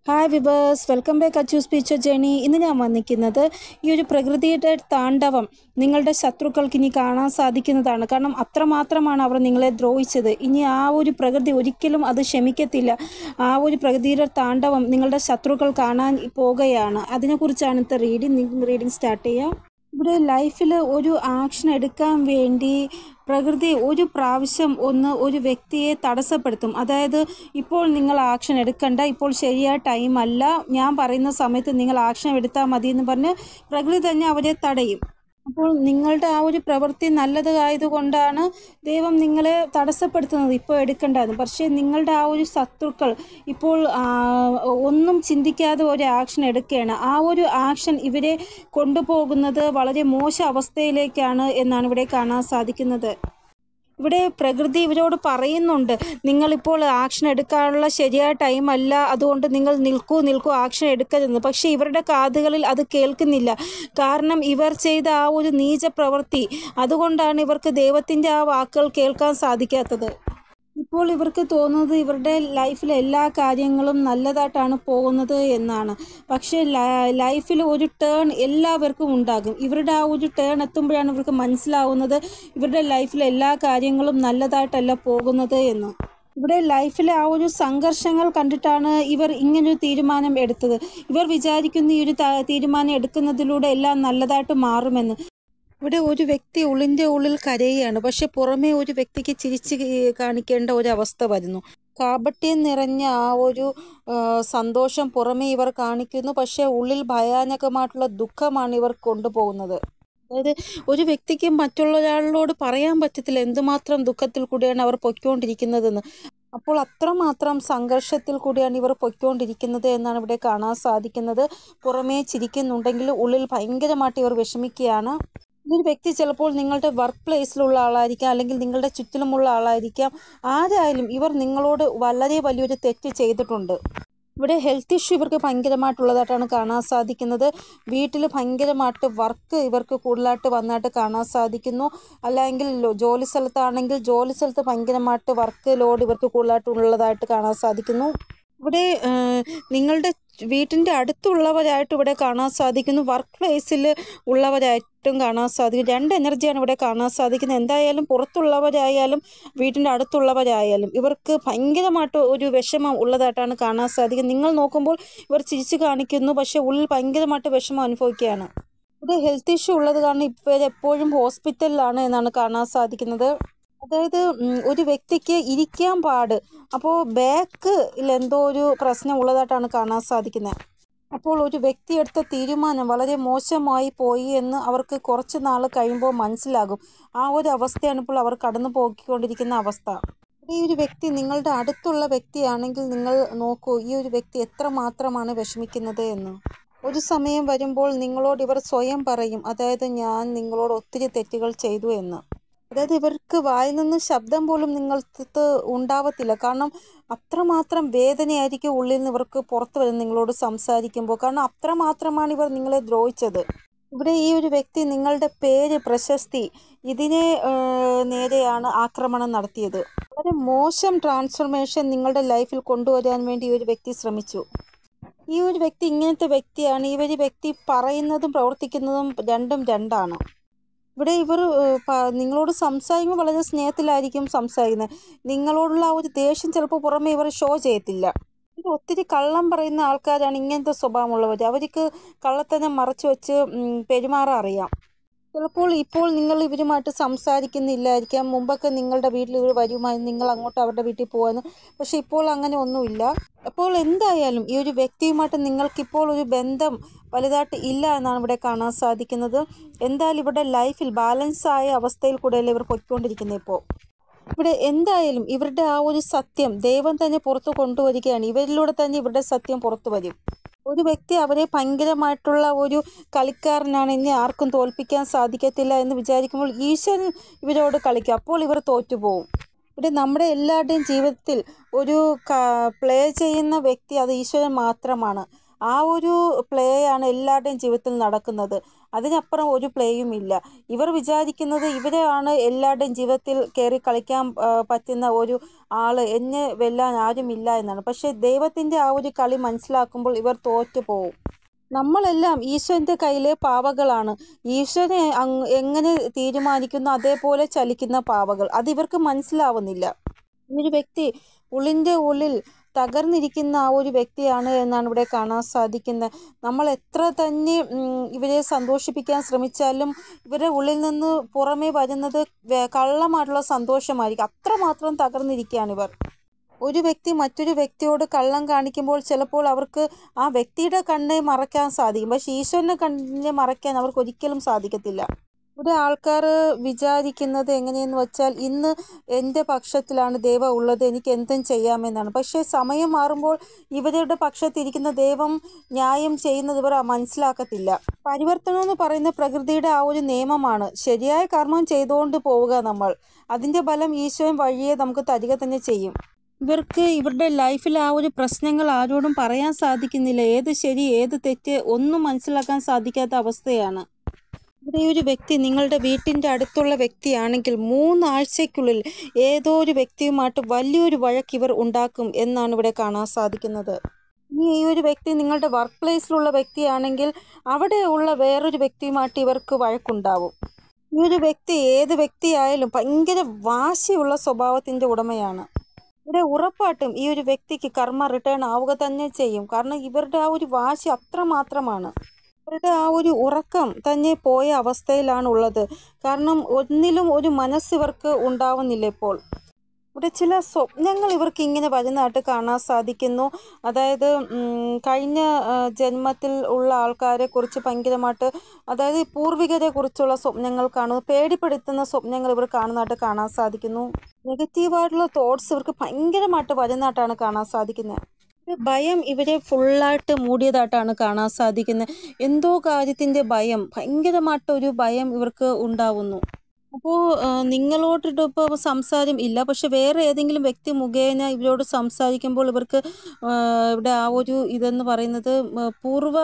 Hi viewers, welcome back Achu സ്പീച്ചർ journey. ഇന്ന് ഞാൻ വന്നിരിക്കുന്നത് ഈ ഒരു പ്രകൃതിയുടെ താണ്ഡവം നിങ്ങളുടെ ശത്രുക്കൾക്ക് ഇനി കാണാൻ സാധിക്കുന്നതാണ്. കാരണം അത്രമാത്രമാണ് അവർ നിങ്ങളെ ദ്രോഹിച്ചത്. ഇനി ആ ഒരു പ്രകൃതി ഒരിക്കലും അത് ക്ഷമിക്കത്തില്ല. ആ ഒരു പ്രകൃതിയുടെ താണ്ഡവം നിങ്ങളുടെ ശത്രുക്കൾ കാണാൻ പോകുകയാണ്. അതിനെക്കുറിച്ചാണ് ഇന്നത്തെ റീഡിംഗ് സ്റ്റാർട്ട് ചെയ്യാം. ഇവിടെ ലൈഫിൽ ഒരു ആക്ഷൻ എടുക്കാൻ വേണ്ടി പ്രകൃതി ഒരു പ്രാവശ്യം ഒരു വ്യക്തിയെ തടസ്സപ്പെടുത്തും. അതായത് ഇപ്പോൾ നിങ്ങൾ ആക്ഷൻ എടുക്കണ്ട, ഇപ്പോൾ ശരിയായ ടൈം അല്ല, ഞാൻ പറയുന്ന സമയത്ത് നിങ്ങൾ ആക്ഷൻ എടുത്താൽ മതി എന്ന് പറഞ്ഞ് പ്രകൃതി തന്നെ അവരെ തടയും. അപ്പോൾ നിങ്ങളുടെ ആ ഒരു പ്രവൃത്തി നല്ലതായതുകൊണ്ടാണ് ദൈവം നിങ്ങളെ തടസ്സപ്പെടുത്തുന്നത് ഇപ്പോൾ എടുക്കേണ്ടതെന്ന്. പക്ഷേ നിങ്ങളുടെ ആ ഒരു ശത്രുക്കൾ ഇപ്പോൾ ഒന്നും ചിന്തിക്കാതെ ഒരു ആക്ഷൻ എടുക്കുകയാണ്. ആ ഒരു ആക്ഷൻ ഇവരെ കൊണ്ടുപോകുന്നത് വളരെ മോശം അവസ്ഥയിലേക്കാണ് എന്നാണ് ഇവിടെ കാണാൻ സാധിക്കുന്നത്. ഇവിടെ പ്രകൃതി ഇവരോട് പറയുന്നുണ്ട്, നിങ്ങളിപ്പോൾ ആക്ഷൻ എടുക്കാനുള്ള ശരിയായ ടൈം അല്ല, അതുകൊണ്ട് നിങ്ങൾ നിൽക്കൂ ആക്ഷൻ എടുക്കരുതെന്ന്. പക്ഷേ ഇവരുടെ കാതുകളിൽ അത് കേൾക്കുന്നില്ല. കാരണം ഇവർ ചെയ്ത ആ ഒരു നീച പ്രവൃത്തി, അതുകൊണ്ടാണ് ഇവർക്ക് ദൈവത്തിൻ്റെ ആ വാക്കുകൾ കേൾക്കാൻ സാധിക്കാത്തത്. ഇപ്പോൾ ഇവർക്ക് തോന്നുന്നത് ഇവരുടെ ലൈഫിലെ എല്ലാ കാര്യങ്ങളും നല്ലതായിട്ടാണ് പോകുന്നത് എന്നാണ്. പക്ഷേ ലൈഫിൽ ഒരു ടേൺ എല്ലാവർക്കും ഉണ്ടാകും. ഇവരുടെ ആ ഒരു ടേൺ എത്തുമ്പോഴാണ് ഇവർക്ക് മനസ്സിലാവുന്നത് ഇവരുടെ ലൈഫിലെ എല്ലാ കാര്യങ്ങളും നല്ലതായിട്ടല്ല പോകുന്നത് എന്ന്. ഇവിടെ ലൈഫിലെ ആ ഒരു സംഘർഷങ്ങൾ കണ്ടിട്ടാണ് ഇവർ ഇങ്ങനൊരു തീരുമാനം എടുത്തത്. ഇവർ വിചാരിക്കുന്ന ഈ ഒരു തീരുമാനം എടുക്കുന്നതിലൂടെ എല്ലാം നല്ലതായിട്ട് മാറുമെന്ന്. ഇവിടെ ഒരു വ്യക്തി ഉള്ളിൽ കരയുകയാണ്. പക്ഷെ പുറമേ ഒരു വ്യക്തിക്ക് ചിരിച്ച് കാണിക്കേണ്ട ഒരവസ്ഥ വരുന്നു. കാപട്യം നിറഞ്ഞ ആ ഒരു സന്തോഷം പുറമേ ഇവർ കാണിക്കുന്നു. പക്ഷെ ഉള്ളിൽ ഭയാനകമായിട്ടുള്ള ദുഃഖമാണ് ഇവർ കൊണ്ടുപോകുന്നത്. അതായത് ഒരു വ്യക്തിക്ക് മറ്റുള്ള ഒരാളോട് പറയാൻ പറ്റത്തില്ല എന്തുമാത്രം ദുഃഖത്തിൽ കൂടിയാണ് അവർ പൊയ്ക്കൊണ്ടിരിക്കുന്നതെന്ന്. അപ്പോൾ അത്രമാത്രം സംഘർഷത്തിൽ കൂടിയാണ് ഇവർ പൊയ്ക്കൊണ്ടിരിക്കുന്നത് എന്നാണ് ഇവിടെ കാണാൻ സാധിക്കുന്നത്. പുറമേ ചിരിക്കുന്നുണ്ടെങ്കിലും ഉള്ളിൽ ഭയങ്കരമായിട്ട് ഇവർ വിഷമിക്കുകയാണ്. ഒരു വ്യക്തി ചിലപ്പോൾ നിങ്ങളുടെ വർക്ക് പ്ലേസിലുള്ള ആളായിരിക്കാം, അല്ലെങ്കിൽ നിങ്ങളുടെ ചുറ്റിലുമുള്ള ആളായിരിക്കാം. ആരായാലും ഇവർ നിങ്ങളോട് വളരെ വലിയൊരു തെറ്റ് ചെയ്തിട്ടുണ്ട്. ഇവിടെ ഹെൽത്ത് ഇഷ്യൂ ഇവർക്ക് ഭയങ്കരമായിട്ടുള്ളതായിട്ടാണ് കാണാൻ സാധിക്കുന്നത്. വീട്ടിൽ ഭയങ്കരമായിട്ട് വർക്ക് ഇവർക്ക് കൂടുതലായിട്ട് വന്നായിട്ട് കാണാൻ സാധിക്കുന്നു. അല്ലെങ്കിൽ ജോലി സ്ഥലത്താണെങ്കിൽ ജോലി സ്ഥലത്ത് ഭയങ്കരമായിട്ട് വർക്ക് ലോഡ് ഇവർക്ക് കൂടുതലായിട്ടുള്ളതായിട്ട് കാണാൻ സാധിക്കുന്നു. ഇവിടെ നിങ്ങളുടെ വീട്ടിൻ്റെ അടുത്തുള്ളവരായിട്ട് ഇവിടെ കാണാൻ സാധിക്കുന്നു. വർക്ക് പ്ലേസിൽ ഉള്ളവരായിട്ടും കാണാൻ സാധിക്കും. രണ്ട് എനർജിയാണ് ഇവിടെ കാണാൻ സാധിക്കുന്നത്. എന്തായാലും പുറത്തുള്ളവരായാലും വീട്ടിൻ്റെ അടുത്തുള്ളവരായാലും ഇവർക്ക് ഭയങ്കരമായിട്ട് ഒരു വിഷമം ഉള്ളതായിട്ടാണ് കാണാൻ സാധിക്കുന്നത്. നിങ്ങൾ നോക്കുമ്പോൾ ഇവർ ചിരിച്ചു കാണിക്കുന്നു, പക്ഷേ ഉള്ളിൽ ഭയങ്കരമായിട്ട് വിഷമം അനുഭവിക്കുകയാണ്. ഇവിടെ ഹെൽത്ത് ഇഷ്യൂ ഉള്ളത് കാരണം ഇവരെപ്പോഴും ഹോസ്പിറ്റലിലാണ് എന്നാണ് കാണാൻ സാധിക്കുന്നത്. അതായത് ഒരു വ്യക്തിക്ക് ഇരിക്കാൻ പാട്, അപ്പോൾ ബാക്കിൽ എന്തോ ഒരു പ്രശ്നം ഉള്ളതായിട്ടാണ് കാണാൻ സാധിക്കുന്നത്. അപ്പോൾ ഒരു വ്യക്തി എടുത്ത തീരുമാനം വളരെ മോശമായി പോയി എന്ന് അവർക്ക് കുറച്ച് നാൾ കഴിയുമ്പോൾ മനസ്സിലാകും. ആ ഒരു അവസ്ഥയാണ് ഇപ്പോൾ അവർ കടന്നു പോയിക്കൊണ്ടിരിക്കുന്ന അവസ്ഥ. ഈ ഒരു വ്യക്തി നിങ്ങളുടെ അടുത്തുള്ള വ്യക്തിയാണെങ്കിൽ നിങ്ങൾ നോക്കൂ, ഈ ഒരു വ്യക്തി എത്രമാത്രമാണ് വിഷമിക്കുന്നത് എന്ന്. ഒരു സമയം വരുമ്പോൾ നിങ്ങളോട് ഇവർ സ്വയം പറയും, അതായത് ഞാൻ നിങ്ങളോട് ഒത്തിരി തെറ്റുകൾ ചെയ്തു എന്ന്. അതായത് ഇവർക്ക് വായിൽ നിന്ന് ശബ്ദം പോലും നിങ്ങൾക്ക് ഉണ്ടാവത്തില്ല. കാരണം അത്രമാത്രം വേദനയായിരിക്കും ഉള്ളിൽ നിന്ന് ഇവർക്ക് പുറത്ത് വരുന്നത് നിങ്ങളോട് സംസാരിക്കുമ്പോൾ. കാരണം അത്രമാത്രമാണ് ഇവർ നിങ്ങളെ ദ്രോഹിച്ചത്. ഇവിടെ ഈ ഒരു വ്യക്തി നിങ്ങളുടെ പേര്, പ്രശസ്തി ഇതിനെ നേരെയാണ് ആക്രമണം നടത്തിയത്. വളരെ മോശം ട്രാൻസ്ഫർമേഷൻ നിങ്ങളുടെ ലൈഫിൽ കൊണ്ടുവരാൻ വേണ്ടി ഈ ഒരു വ്യക്തി ശ്രമിച്ചു. ഈ ഒരു വ്യക്തി ഇങ്ങനത്തെ വ്യക്തിയാണ്. ഈ ഒരു വ്യക്തി പറയുന്നതും പ്രവർത്തിക്കുന്നതും രണ്ടാണ്. ഇവിടെ ഇവർ നിങ്ങളോട് സംസാരിക്കുമ്പോൾ വളരെ സ്നേഹത്തിലായിരിക്കും സംസാരിക്കുന്നത്. നിങ്ങളോടുള്ള ആ ഒരു ദേഷ്യം ചിലപ്പോൾ പുറമെ ഇവർ ഷോ ചെയ്യത്തില്ല. ഇത് ഒത്തിരി കള്ളം പറയുന്ന ആൾക്കാരാണ് ഇങ്ങനത്തെ സ്വഭാവമുള്ളവർ. അവർക്ക് കള്ളത്തനം മറച്ചു വെച്ച് പെരുമാറാൻ അറിയാം. ചിലപ്പോൾ ഇപ്പോൾ നിങ്ങൾ ഇവരുമായിട്ട് സംസാരിക്കുന്നില്ലായിരിക്കാം. മുമ്പൊക്കെ നിങ്ങളുടെ വീട്ടിൽ ഇവർ വരുമായിരുന്നു, നിങ്ങൾ അങ്ങോട്ട് അവരുടെ വീട്ടിൽ പോകാനും. പക്ഷെ ഇപ്പോൾ അങ്ങനെ ഒന്നുമില്ല. അപ്പോൾ എന്തായാലും ഈ ഒരു വ്യക്തിയുമായിട്ട് നിങ്ങൾക്കിപ്പോൾ ഒരു ബന്ധം വലുതായിട്ട് ഇല്ല എന്നാണ് ഇവിടെ കാണാൻ സാധിക്കുന്നത്. എന്തായാലും ഇവിടെ ലൈഫിൽ ബാലൻസായ അവസ്ഥയിൽ കൂടെയല്ലേ ഇവർ പൊയ്ക്കൊണ്ടിരിക്കുന്നത്. ഇവിടെ എന്തായാലും ഇവരുടെ ആ ഒരു സത്യം ദൈവം തന്നെ പുറത്തു കൊണ്ടുവരികയാണ്. ഇവരിലൂടെ തന്നെ ഇവരുടെ സത്യം പുറത്തു വരും. ഒരു വ്യക്തി അവരെ ഭയങ്കരമായിട്ടുള്ള ഒരു കളിക്കാരനാണ്, ഇനി ആർക്കും തോൽപ്പിക്കാൻ സാധിക്കത്തില്ല എന്ന് വിചാരിക്കുമ്പോൾ ഈശ്വരൻ ഇവരോട് കളിക്കും. അപ്പോൾ ഇവർ തോറ്റുപോകും. ഇവിടെ നമ്മുടെ എല്ലാവരുടെയും ജീവിതത്തിൽ ഒരു പ്ലേ ചെയ്യുന്ന വ്യക്തി അത് ഈശ്വരൻ മാത്രമാണ്. ആ ഒരു പ്ലേ ആണ് എല്ലാവരുടെയും ജീവിതത്തിൽ നടക്കുന്നത്. അതിനപ്പുറം ഒരു പ്ലേയും ഇല്ല. ഇവർ വിചാരിക്കുന്നത് ഇവരാണ് എല്ലാവരുടെയും ജീവിതത്തിൽ കയറി കളിക്കാൻ പറ്റുന്ന ഒരു ആള്, എന്നെ വെല്ലാൻ ആരുമില്ല എന്നാണ്. പക്ഷേ ദൈവത്തിൻ്റെ ആ ഒരു കളി മനസ്സിലാക്കുമ്പോൾ ഇവർ തോറ്റു പോവും. നമ്മളെല്ലാം ഈശോൻ്റെ കയ്യിലെ പാവകളാണ്. ഈശോനെ എങ്ങനെ തീരുമാനിക്കുന്നു അതേപോലെ ചലിക്കുന്ന പാവകൾ. അതിവർക്ക് മനസ്സിലാവുന്നില്ല. ഈ ഒരു വ്യക്തി ഉള്ളിൻ്റെ ഉള്ളിൽ തകർന്നിരിക്കുന്ന ആ ഒരു വ്യക്തിയാണ് എന്നാണ് ഇവിടെ കാണാൻ സാധിക്കുന്നത്. നമ്മൾ എത്ര തന്നെ ഇവരെ സന്തോഷിപ്പിക്കാൻ ശ്രമിച്ചാലും ഇവരുടെ ഉള്ളിൽ നിന്ന് പുറമേ വരുന്നത് കള്ളമായിട്ടുള്ള സന്തോഷമായിരിക്കും. അത്രമാത്രം തകർന്നിരിക്കുകയാണ് ഇവർ. ഒരു വ്യക്തി മറ്റൊരു വ്യക്തിയോട് കള്ളം കാണിക്കുമ്പോൾ ചിലപ്പോൾ അവർക്ക് ആ വ്യക്തിയുടെ കണ്ണെ മറയ്ക്കാൻ സാധിക്കും. പക്ഷേ ഈശ്വരനെ കണ്ണിനെ മറയ്ക്കാൻ അവർക്ക് ഒരിക്കലും സാധിക്കത്തില്ല. ഇവിടെ ആൾക്കാർ വിചാരിക്കുന്നത് എങ്ങനെയെന്ന് വെച്ചാൽ, ഇന്ന് എൻ്റെ പക്ഷത്തിലാണ് ദൈവം ഉള്ളത്, എനിക്ക് എന്തും ചെയ്യാമെന്നാണ്. പക്ഷേ സമയം മാറുമ്പോൾ ഇവരുടെ പക്ഷത്തിരിക്കുന്ന ദൈവം ന്യായം ചെയ്യുന്നത് ഇവർ മനസ്സിലാക്കത്തില്ല. പരിവർത്തനം എന്ന് പറയുന്ന പ്രകൃതിയുടെ ആ ഒരു നിയമമാണ്. ശരിയായ കർമ്മം ചെയ്തുകൊണ്ട് പോവുക നമ്മൾ. അതിൻ്റെ ഫലം ഈശോയും വഴിയെ നമുക്ക് തരിക തന്നെ ചെയ്യും. ഇവർക്ക് ഇവരുടെ ലൈഫിൽ ആ ഒരു പ്രശ്നങ്ങൾ ആരോടും പറയാൻ സാധിക്കുന്നില്ല. ഏത് ശരി ഏത് തെറ്റ് ഒന്നും മനസ്സിലാക്കാൻ സാധിക്കാത്ത അവസ്ഥയാണ്. ഇവിടെ ഒരു വ്യക്തി നിങ്ങളുടെ വീട്ടിൻ്റെ അടുത്തുള്ള വ്യക്തിയാണെങ്കിൽ 3 ആഴ്ചയ്ക്കുള്ളിൽ ഏതോ ഒരു വ്യക്തിയുമായിട്ട് വലിയൊരു വഴക്ക് ഇവർ ഉണ്ടാക്കും എന്നാണ് ഇവിടെ കാണാൻ സാധിക്കുന്നത്. ഇനി ഈ ഒരു വ്യക്തി നിങ്ങളുടെ വർക്ക് പ്ലേസിലുള്ള വ്യക്തിയാണെങ്കിൽ അവിടെ ഉള്ള വേറൊരു വ്യക്തിയുമായിട്ട് ഇവർക്ക് വഴക്കുണ്ടാവും. ഈ ഒരു വ്യക്തി ഏത് വ്യക്തിയായാലും ഭയങ്കര വാശിയുള്ള സ്വഭാവത്തിൻ്റെ ഉടമയാണ്. ഇവിടെ ഉറപ്പായിട്ടും ഈ ഒരു വ്യക്തിക്ക് കർമ്മ റിട്ടേൺ ആവുക തന്നെ ചെയ്യും. കാരണം ഇവരുടെ ആ ഒരു വാശി അത്രമാത്രമാണ്. ഇവരുടെ ആ ഒരു ഉറക്കം തന്നെ പോയ അവസ്ഥയിലാണ് ഉള്ളത്. കാരണം ഒന്നിലും ഒരു മനസ്സ് ഇവർക്ക് ഉണ്ടാവുന്നില്ല ഇപ്പോൾ. ഇവിടെ ചില സ്വപ്നങ്ങൾ ഇവർക്ക് ഇങ്ങനെ വരുന്നതായിട്ട് കാണാൻ സാധിക്കുന്നു. അതായത് കഴിഞ്ഞ ജന്മത്തിൽ ഉള്ള ആൾക്കാരെ കുറിച്ച് ഭയങ്കരമായിട്ട്, അതായത് പൂർവികരെ കുറിച്ചുള്ള സ്വപ്നങ്ങൾ കാണുന്നു. പേടിപ്പെടുത്തുന്ന സ്വപ്നങ്ങൾ ഇവർ കാണുന്നതായിട്ട് കാണാൻ സാധിക്കുന്നു. നെഗറ്റീവായിട്ടുള്ള തോട്ട്സ് ഇവർക്ക് ഭയങ്കരമായിട്ട് വരുന്നതായിട്ടാണ് കാണാൻ സാധിക്കുന്നത്. ഭയം ഇവരെ ഫുള്ളായിട്ട് മൂടിയതായിട്ടാണ് കാണാൻ സാധിക്കുന്നത്. എന്തോ കാര്യത്തിൻ്റെ ഭയം, ഭയങ്കരമായിട്ടൊരു ഭയം ഇവർക്ക് ഉണ്ടാവുന്നു. അപ്പോൾ നിങ്ങളോട്ടിപ്പോൾ സംസാരം ഇല്ല, പക്ഷെ വേറെ ഏതെങ്കിലും വ്യക്തി മുഖേന ഇവരോട് സംസാരിക്കുമ്പോൾ ഇവർക്ക് ഇവിടെ ആ ഒരു ഇതെന്ന് പറയുന്നത് പൂർവ്വ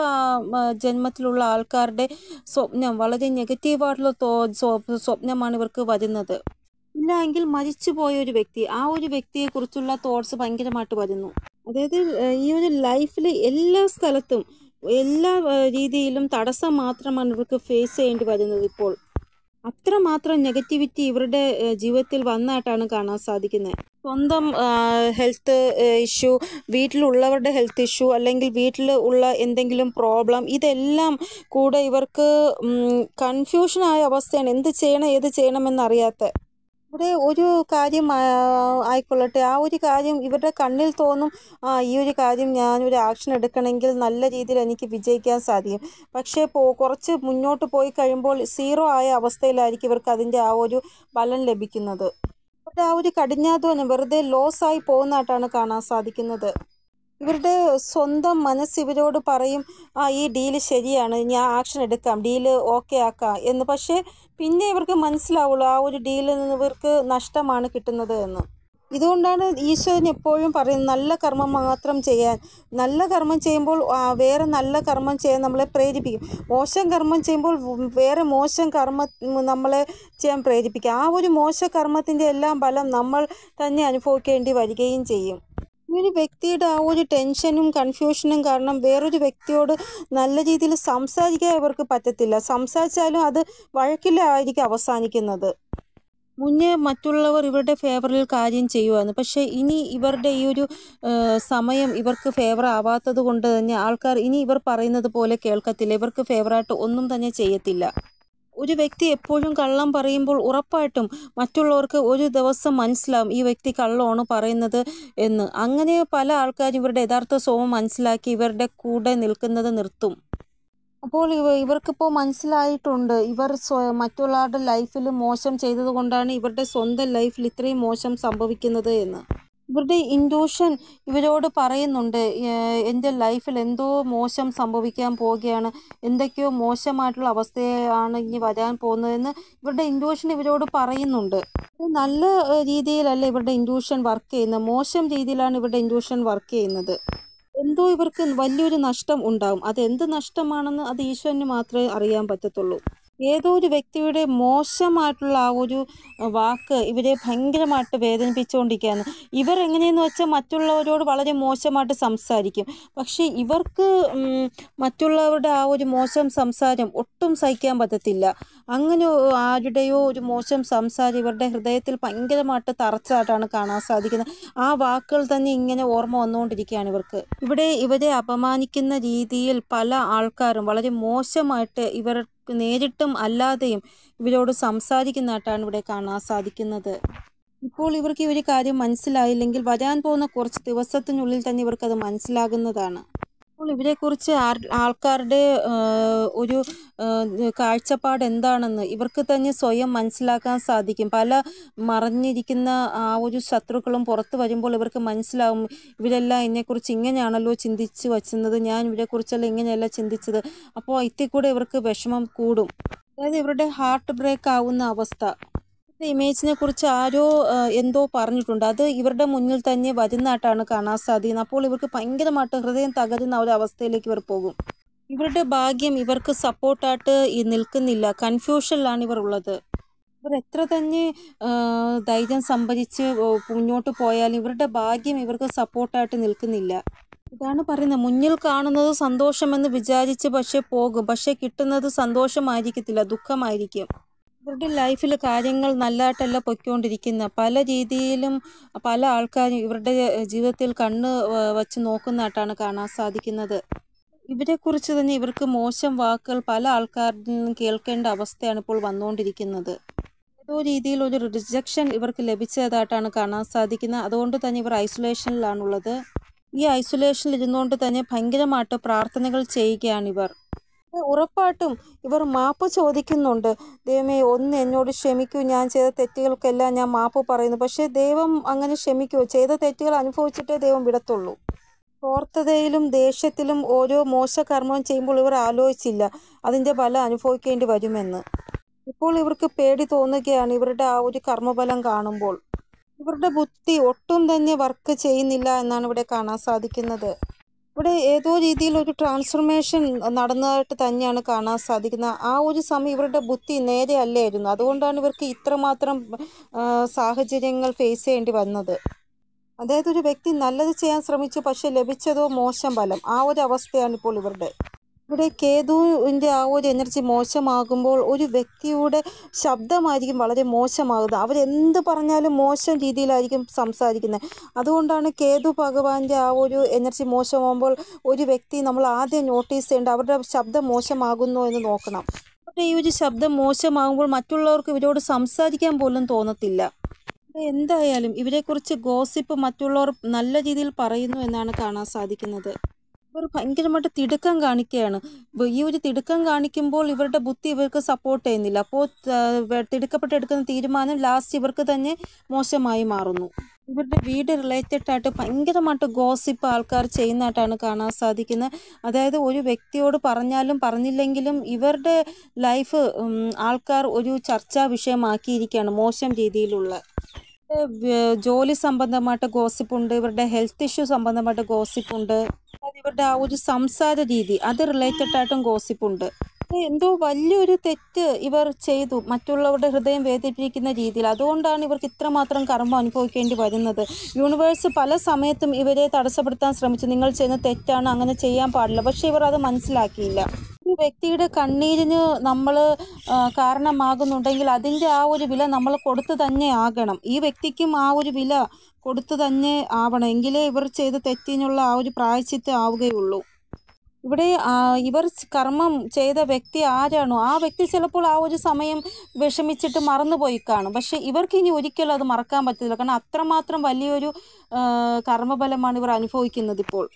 ജന്മത്തിലുള്ള ആൾക്കാരുടെ സ്വപ്നം, വളരെ നെഗറ്റീവായിട്ടുള്ള സ്വപ്നമാണ് ഇവർക്ക് വരുന്നത്. ഇല്ല എങ്കിൽ മരിച്ചു പോയ ഒരു വ്യക്തി, ആ ഒരു വ്യക്തിയെക്കുറിച്ചുള്ള തോട്ട്സ് ഭയങ്കരമായിട്ട് വരുന്നു. അതായത് ഈ ഒരു ലൈഫിൽ എല്ലാ സ്ഥലത്തും എല്ലാ രീതിയിലും തടസ്സം മാത്രമാണ് ഇവർക്ക് ഫേസ് ചെയ്യേണ്ടി വരുന്നത്. ഇപ്പോൾ അത്രമാത്രം നെഗറ്റിവിറ്റി ഇവരുടെ ജീവിതത്തിൽ വന്നതായിട്ടാണ് കാണാൻ സാധിക്കുന്നത്. സ്വന്തം ഹെൽത്ത് ഇഷ്യൂ, വീട്ടിലുള്ളവരുടെ ഹെൽത്ത് ഇഷ്യൂ, അല്ലെങ്കിൽ വീട്ടിൽ ഉള്ള എന്തെങ്കിലും പ്രോബ്ലം, ഇതെല്ലാം കൂടെ ഇവർക്ക് കൺഫ്യൂഷനായ അവസ്ഥയാണ്. എന്ത് ചെയ്യണം ഏത് ചെയ്യണമെന്നറിയാത്ത. ഇവിടെ ഒരു കാര്യം ആയിക്കൊള്ളട്ടെ, ആ ഒരു കാര്യം ഇവരുടെ കണ്ണിൽ തോന്നും, ഈ ഒരു കാര്യം ഞാനൊരു ആക്ഷൻ എടുക്കണമെങ്കിൽ നല്ല രീതിയിൽ എനിക്ക് വിജയിക്കാൻ സാധിക്കും. പക്ഷേ കുറച്ച് മുന്നോട്ട് പോയി കഴിയുമ്പോൾ 0 ആയ അവസ്ഥയിലായിരിക്കും ഇവർക്ക് അതിൻ്റെ ആ ഒരു ഫലം ലഭിക്കുന്നത്. ഇവരുടെ ആ ഒരു കഠിനാധ്വാനം വെറുതെ ലോസായി പോകുന്നതായിട്ടാണ് കാണാൻ സാധിക്കുന്നത്. ഇവരുടെ സ്വന്തം മനസ്സ് ഇവരോട് പറയും, ഈ ഡീല് ശരിയാണ്, ഞാൻ ആക്ഷൻ എടുക്കാം, ഡീല് ഓക്കെ ആക്കാം എന്ന്. പക്ഷേ പിന്നെ ഇവർക്ക് മനസ്സിലാവുള്ളൂ ആ ഒരു ഡീലിൽ നിന്ന് ഇവർക്ക് നഷ്ടമാണ് കിട്ടുന്നത് എന്ന്. ഇതുകൊണ്ടാണ് ഈശ്വരൻ എപ്പോഴും പറയുന്നത് നല്ല കർമ്മം മാത്രം ചെയ്യാൻ. നല്ല കർമ്മം ചെയ്യുമ്പോൾ വേറെ നല്ല കർമ്മം ചെയ്യാൻ നമ്മളെ പ്രേരിപ്പിക്കും. മോശം കർമ്മം ചെയ്യുമ്പോൾ വേറെ മോശം കർമ്മം നമ്മളെ ചെയ്യാൻ പ്രേരിപ്പിക്കും. ആ ഒരു മോശ കർമ്മത്തിൻ്റെ എല്ലാം ഫലം നമ്മൾ തന്നെ അനുഭവിക്കേണ്ടി വരികയും ചെയ്യും. ഈ ഒരു വ്യക്തിയുടെ ആ ഒരു ടെൻഷനും കൺഫ്യൂഷനും കാരണം വേറൊരു വ്യക്തിയോട് നല്ല രീതിയിൽ സംസാരിക്കാൻ ഇവർക്ക് പറ്റത്തില്ല. സംസാരിച്ചാലും അത് വഴക്കിലായിരിക്കും അവസാനിക്കുന്നത്. മുന്നേ മറ്റുള്ളവർ ഇവരുടെ ഫേവറിൽ കാര്യം ചെയ്യുമായിരുന്നു, പക്ഷേ ഇനി ഇവരുടെ ഈ ഒരു സമയം ഇവർക്ക് ഫേവർ ആവാത്തത് കൊണ്ട് തന്നെ ആൾക്കാർ ഇനി ഇവർ പറയുന്നത് പോലെ കേൾക്കത്തില്ല. ഇവർക്ക് ഫേവറായിട്ട് ഒന്നും തന്നെ ചെയ്യത്തില്ല. ഒരു വ്യക്തി എപ്പോഴും കള്ളം പറയുമ്പോൾ ഉറപ്പായിട്ടും മറ്റുള്ളവർക്ക് ഒരു ദിവസം മനസ്സിലാവും ഈ വ്യക്തി കള്ളമാണ് പറയുന്നത് എന്ന്. അങ്ങനെ പല ആൾക്കാരും ഇവരുടെ യഥാർത്ഥ സ്വഭാവം മനസ്സിലാക്കി ഇവരുടെ കൂടെ നിൽക്കുന്നത് നിർത്തും. അപ്പോൾ ഇവർക്കിപ്പോൾ മനസ്സിലായിട്ടുണ്ട് ഇവർ മറ്റുള്ളവരുടെ ലൈഫിൽ മോശം ചെയ്തത് കൊണ്ടാണ് ഇവരുടെ സ്വന്തം ലൈഫിൽ ഇത്രയും മോശം സംഭവിക്കുന്നത് എന്ന്. ഇവരുടെ ഇൻട്യൂഷൻ ഇവരോട് പറയുന്നുണ്ട്, എൻ്റെ ലൈഫിൽ എന്തോ മോശം സംഭവിക്കാൻ പോവുകയാണ്, എന്തൊക്കെയോ മോശമായിട്ടുള്ള അവസ്ഥയാണ് ഇനി വരാൻ പോകുന്നതെന്ന് ഇവരുടെ ഇൻട്യൂഷൻ ഇവരോട് പറയുന്നുണ്ട്. നല്ല രീതിയിലല്ല ഇവരുടെ ഇൻട്യൂഷൻ വർക്ക് ചെയ്യുന്നത്, മോശം രീതിയിലാണ് ഇവരുടെ ഇൻട്യൂഷൻ വർക്ക് ചെയ്യുന്നത്. എന്തോ ഇവർക്ക് വലിയൊരു നഷ്ടം ഉണ്ടാവും. അതെന്ത് നഷ്ടമാണെന്ന് അത് ഈശ്വരന് മാത്രമേ അറിയാൻ പറ്റത്തുള്ളൂ. ഏതോ ഒരു വ്യക്തിയുടെ മോശമായിട്ടുള്ള ആ ഒരു വാക്ക് ഇവരെ ഭയങ്കരമായിട്ട് വേദനിപ്പിച്ചുകൊണ്ടിരിക്കുകയാണ്. ഇവർ എങ്ങനെയെന്ന് വെച്ചാൽ മറ്റുള്ളവരോട് വളരെ മോശമായിട്ട് സംസാരിക്കും. പക്ഷേ ഇവർക്ക് മറ്റുള്ളവരുടെ ആ ഒരു മോശം സംസാരം ഒട്ടും സഹിക്കാൻ പറ്റത്തില്ല. അങ്ങനെ ആരുടെയോ ഒരു മോശം സംസാരം ഇവരുടെ ഹൃദയത്തിൽ ഭയങ്കരമായിട്ട് തറച്ചായിട്ടാണ് കാണാൻ സാധിക്കുന്നത്. ആ വാക്കുകൾ തന്നെ ഇങ്ങനെ ഓർമ്മ വന്നുകൊണ്ടിരിക്കുകയാണ് ഇവർക്ക്. ഇവിടെ ഇവരെ അപമാനിക്കുന്ന രീതിയിൽ പല ആൾക്കാരും വളരെ മോശമായിട്ട് ഇവർ നേരിട്ടും അല്ലാതെയും ഇവരോട് സംസാരിക്കുന്നതായിട്ടാണ് ഇവിടെ കാണാൻ സാധിക്കുന്നത്. ഇപ്പോൾ ഇവർക്ക് ഈ ഒരു കാര്യം മനസ്സിലായില്ലെങ്കിൽ വരാൻ പോകുന്ന കുറച്ച് ദിവസത്തിനുള്ളിൽ തന്നെ ഇവർക്കത് മനസ്സിലാകുന്നതാണ്. അപ്പോൾ ഇവരെക്കുറിച്ച് ആൾക്കാരുടെ ഒരു കാഴ്ചപ്പാട് എന്താണെന്ന് ഇവർക്ക് തന്നെ സ്വയം മനസ്സിലാക്കാൻ സാധിക്കും. പല മറഞ്ഞിരിക്കുന്ന ആ ഒരു ശത്രുക്കളും പുറത്ത് വരുമ്പോൾ ഇവർക്ക് മനസ്സിലാവും, ഇവരെല്ലാം എന്നെക്കുറിച്ച് ഇങ്ങനെയാണല്ലോ ചിന്തിച്ച് വച്ചിരുന്നത്, ഞാൻ ഇവരെക്കുറിച്ചെല്ലാം ഇങ്ങനെയല്ല ചിന്തിച്ചത്. അപ്പോൾ ഇതിൽ കൂടെ ഇവർക്ക് വിഷമം കൂടും. അതായത് ഇവരുടെ ഹാർട്ട് ബ്രേക്ക് ആവുന്ന അവസ്ഥ. ഇമേജിനെ കുറിച്ച് ആരോ എന്തോ പറഞ്ഞിട്ടുണ്ട്. അത് ഇവരുടെ മുന്നിൽ തന്നെ വരുന്നതായിട്ടാണ് കാണാൻ സാധിക്കുന്നത്. അപ്പോൾ ഇവർക്ക് ഭയങ്കരമായിട്ട് ഹൃദയം തകരുന്ന ഒരു അവസ്ഥയിലേക്ക് ഇവർ പോകും. ഇവരുടെ ഭാഗ്യം ഇവർക്ക് സപ്പോർട്ടായിട്ട് നിൽക്കുന്നില്ല. കൺഫ്യൂഷനിലാണ് ഇവർ ഉള്ളത്. ഇവർ എത്ര തന്നെ ധൈര്യം സംഭരിച്ച് മുന്നോട്ട് പോയാലും ഇവരുടെ ഭാഗ്യം ഇവർക്ക് സപ്പോർട്ടായിട്ട് നിൽക്കുന്നില്ല. ഇതാണ് പറയുന്നത്, മുന്നിൽ കാണുന്നത് സന്തോഷമെന്ന് വിചാരിച്ച് പക്ഷെ പോകും. പക്ഷെ കിട്ടുന്നത് സന്തോഷമായിരിക്കത്തില്ല, ദുഃഖമായിരിക്കും. ഇവരുടെ ലൈഫിൽ കാര്യങ്ങൾ നല്ലതായിട്ടല്ല പൊയ്ക്കൊണ്ടിരിക്കുന്ന. പല രീതിയിലും പല ആൾക്കാരും ഇവരുടെ ജീവിതത്തിൽ കണ്ണ് വച്ച് നോക്കുന്നതായിട്ടാണ് കാണാൻ സാധിക്കുന്നത്. ഇവരെക്കുറിച്ച് തന്നെ ഇവർക്ക് മോശം വാക്കുകൾ പല ആൾക്കാരിൽ നിന്നും കേൾക്കേണ്ട അവസ്ഥയാണ് ഇപ്പോൾ വന്നുകൊണ്ടിരിക്കുന്നത്. ഏതോ രീതിയിൽ ഒരു റിജക്ഷൻ ഇവർക്ക് ലഭിച്ചതായിട്ടാണ് കാണാൻ സാധിക്കുന്നത്. അതുകൊണ്ട് തന്നെ ഇവർ ഐസൊലേഷനിലാണുള്ളത്. ഈ ഐസൊലേഷനിൽ ഇരുന്നുകൊണ്ട് തന്നെ ഭയങ്കരമായിട്ട് പ്രാർത്ഥനകൾ ചെയ്യുകയാണിവർ. ഉറപ്പായിട്ടും ഇവർ മാപ്പ് ചോദിക്കുന്നുണ്ട്. ദൈവമേ, ഒന്ന് എന്നോട് ക്ഷമിക്കൂ, ഞാൻ ചെയ്ത തെറ്റുകൾക്കെല്ലാം ഞാൻ മാപ്പ് പറയുന്നു. പക്ഷേ ദൈവം അങ്ങനെ ക്ഷമിക്കുമോ? ചെയ്ത തെറ്റുകൾ അനുഭവിച്ചിട്ടേ ദൈവം വിടത്തുള്ളൂ. സ്വാർത്ഥതയിലും ദേഷ്യത്തിലും ഓരോ മോശകർമ്മം ചെയ്യുമ്പോൾ ഇവർ ആലോചിച്ചില്ല അതിൻ്റെ ഫലം അനുഭവിക്കേണ്ടി വരുമെന്ന്. ഇപ്പോൾ ഇവർക്ക് പേടി തോന്നുകയാണ് ഇവരുടെ ആ ഒരു കർമ്മഫലം കാണുമ്പോൾ. ഇവരുടെ ബുദ്ധി ഒട്ടും തന്നെ വർക്ക് ചെയ്യുന്നില്ല എന്നാണ് ഇവിടെ കാണാൻ സാധിക്കുന്നത്. ഇവിടെ ഏതോ രീതിയിൽ ഒരു ട്രാൻസ്ഫർമേഷൻ നടന്നതായിട്ട് തന്നെയാണ് കാണാൻ സാധിക്കുന്നത്. ആ ഒരു സമയം ഇവരുടെ ബുദ്ധി നേരെ അല്ലായിരുന്നു. അതുകൊണ്ടാണ് ഇവർക്ക് ഇത്രമാത്രം സാഹചര്യങ്ങൾ ഫേസ് ചെയ്യേണ്ടി വന്നത്. അതായത് ഒരു വ്യക്തി നല്ലത് ചെയ്യാൻ ശ്രമിച്ചു, പക്ഷെ ലഭിച്ചതോ മോശം ഫലം. ആ ഒരു അവസ്ഥയാണ് ഇപ്പോൾ ഇവരുടെ. ഇവിടെ കേതുവിൻ്റെ ആ ഒരു എനർജി മോശമാകുമ്പോൾ ഒരു വ്യക്തിയുടെ ശബ്ദമായിരിക്കും വളരെ മോശമാകുന്നത്. അവരെന്ത് പറഞ്ഞാലും മോശം രീതിയിലായിരിക്കും സംസാരിക്കുന്നത്. അതുകൊണ്ടാണ് കേതു ഭഗവാന്റെ ആ ഒരു എനർജി മോശമാകുമ്പോൾ ഒരു വ്യക്തി നമ്മൾ ആദ്യം നോട്ടീസ് ചെയ്യേണ്ട അവരുടെ ശബ്ദം മോശമാകുന്നു എന്ന് നോക്കണം. അവരുടെ ഈ ഒരു ശബ്ദം മോശമാകുമ്പോൾ മറ്റുള്ളവർക്ക് ഇവരോട് സംസാരിക്കാൻ പോലും തോന്നത്തില്ല. എന്തായാലും ഇവരെക്കുറിച്ച് ഗോസിപ്പ് മറ്റുള്ളവർ നല്ല രീതിയിൽ പറയുന്നു എന്നാണ് കാണാൻ സാധിക്കുന്നത്. ഇവർ ഭയങ്കരമായിട്ട് തിടുക്കം കാണിക്കുകയാണ്. ഈ ഒരു തിടുക്കം കാണിക്കുമ്പോൾ ഇവരുടെ ബുദ്ധി ഇവർക്ക് സപ്പോർട്ട് ചെയ്യുന്നില്ല. അപ്പോൾ തിടുക്കപ്പെട്ടെടുക്കുന്ന തീരുമാനം ലാസ്റ്റ് ഇവർക്ക് തന്നെ മോശമായി മാറുന്നു. ഇവരുടെ വീട് റിലേറ്റഡ് ആയിട്ട് ഭയങ്കരമായിട്ട് ഗോസിപ്പ് ആൾക്കാർ ചെയ്യുന്നതായിട്ടാണ് കാണാൻ സാധിക്കുന്നത്. അതായത് ഒരു വ്യക്തിയോട് പറഞ്ഞാലും പറഞ്ഞില്ലെങ്കിലും ഇവരുടെ ലൈഫ് ആൾക്കാർ ഒരു ചർച്ചാ വിഷയമാക്കിയിരിക്കുകയാണ് മോശം രീതിയിലുള്ള. ജോലി സംബന്ധമായിട്ട് ഗോസിപ്പുണ്ട്, ഇവരുടെ ഹെൽത്ത് ഇഷ്യൂ സംബന്ധമായിട്ട് ഗോസിപ്പുണ്ട്, ഇവരുടെ ആ ഒരു സംസാര രീതി അത് റിലേറ്റഡ് ആയിട്ടും ഗോസിപ്പുണ്ട്. എന്തോ വലിയൊരു തെറ്റ് ഇവർ ചെയ്തു മറ്റുള്ളവരുടെ ഹൃദയം വേദനിപ്പിക്കുന്ന രീതിയിൽ. അതുകൊണ്ടാണ് ഇവർക്ക് ഇത്രമാത്രം കർമ്മം അനുഭവിക്കേണ്ടി വരുന്നത്. യൂണിവേഴ്സ് പല സമയത്തും ഇവരെ തടസ്സപ്പെടുത്താൻ ശ്രമിച്ചു, നിങ്ങൾ ചെയ്യുന്ന തെറ്റാണ്, അങ്ങനെ ചെയ്യാൻ പാടില്ല. പക്ഷെ ഇവർ അത് മനസ്സിലാക്കിയില്ല. ഈ വ്യക്തിയുടെ കണ്ണീരിന് നമ്മൾ കാരണമാകുന്നുണ്ടെങ്കിൽ അതിൻ്റെ ആ ഒരു വില നമ്മൾ കൊടുത്തു തന്നെ ആകണം. ഈ വ്യക്തിക്കും ആ ഒരു വില കൊടുത്തു തന്നെ ആവണം, എങ്കിലേ ഇവർ ചെയ്ത തെറ്റിനുള്ള ആ ഒരു പ്രായശ്ചിത്തം ആവുകയുള്ളൂ. ഇവിടെ ഇവർ കർമ്മം ചെയ്ത വ്യക്തി ആരാണോ ആ വ്യക്തി ചിലപ്പോൾ ആ ഒരു സമയം വിഷമിച്ചിട്ട് മറന്നുപോയി കാണും. പക്ഷെ ഇവർക്ക് ഇനി ഒരിക്കലും അത് മറക്കാൻ പറ്റില്ല. കാരണം അത്രമാത്രം വലിയൊരു കർമ്മഫലമാണ് ഇവർ അനുഭവിക്കുന്നത് ഇപ്പോൾ.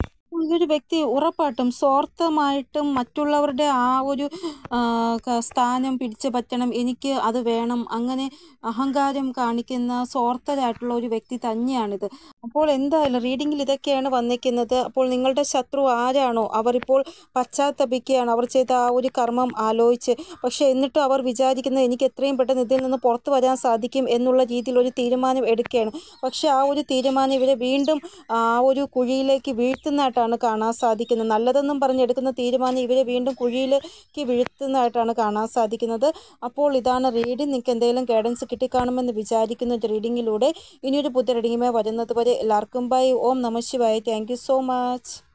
ഈ ഒരു വ്യക്തി ഉറപ്പായിട്ടും സ്വാർത്ഥമായിട്ടും മറ്റുള്ളവരുടെ ആ ഒരു സ്ഥാനം പിടിച്ചു പറ്റണം, എനിക്ക് അത് വേണം, അങ്ങനെ അഹങ്കാരം കാണിക്കുന്ന സ്വാർത്ഥരായിട്ടുള്ള ഒരു വ്യക്തി തന്നെയാണിത്. അപ്പോൾ എന്തായാലും റീഡിങ്ങിൽ ഇതൊക്കെയാണ് വന്നിരിക്കുന്നത്. അപ്പോൾ നിങ്ങളുടെ ശത്രു ആരാണോ അവരിപ്പോൾ പശ്ചാത്തപിക്കുകയാണ്, അവർ ചെയ്ത ആ ഒരു കർമ്മം ആലോചിച്ച്. പക്ഷേ എന്നിട്ടും അവർ വിചാരിക്കുന്നത് എനിക്ക് എത്രയും പെട്ടെന്ന് ഇതിൽ നിന്ന് പുറത്തു വരാൻ സാധിക്കും എന്നുള്ള രീതിയിൽ ഒരു തീരുമാനം എടുക്കുകയാണ്. പക്ഷേ ആ ഒരു തീരുമാനം ഇവരെ വീണ്ടും ആ ഒരു കുഴിയിലേക്ക് വീഴ്ത്തുന്നതായിട്ടാണ് വരുന്നതായിട്ടാണ് കാണാൻ സാധിക്കുന്നത്. നല്ലതെന്നും പറഞ്ഞെടുക്കുന്ന തീരുമാനം ഇവരെ വീണ്ടും കുഴിയിലേക്ക് വീഴ്ത്തുന്നതായിട്ടാണ് കാണാൻ സാധിക്കുന്നത്. അപ്പോൾ ഇതാണ് റീഡിംഗ്. നിങ്ങൾക്ക് എന്തെങ്കിലും ഗൈഡൻസ് കിട്ടിക്കാണുമെന്ന് വിചാരിക്കുന്നു റീഡിങ്ങിലൂടെ. ഇനിയൊരു പുതിയ റീഡിങ്ങുമായി വരുന്നത് വരെ എല്ലാവർക്കും ബൈ. ഓം നമഃ ശിവായ. Thank you so much.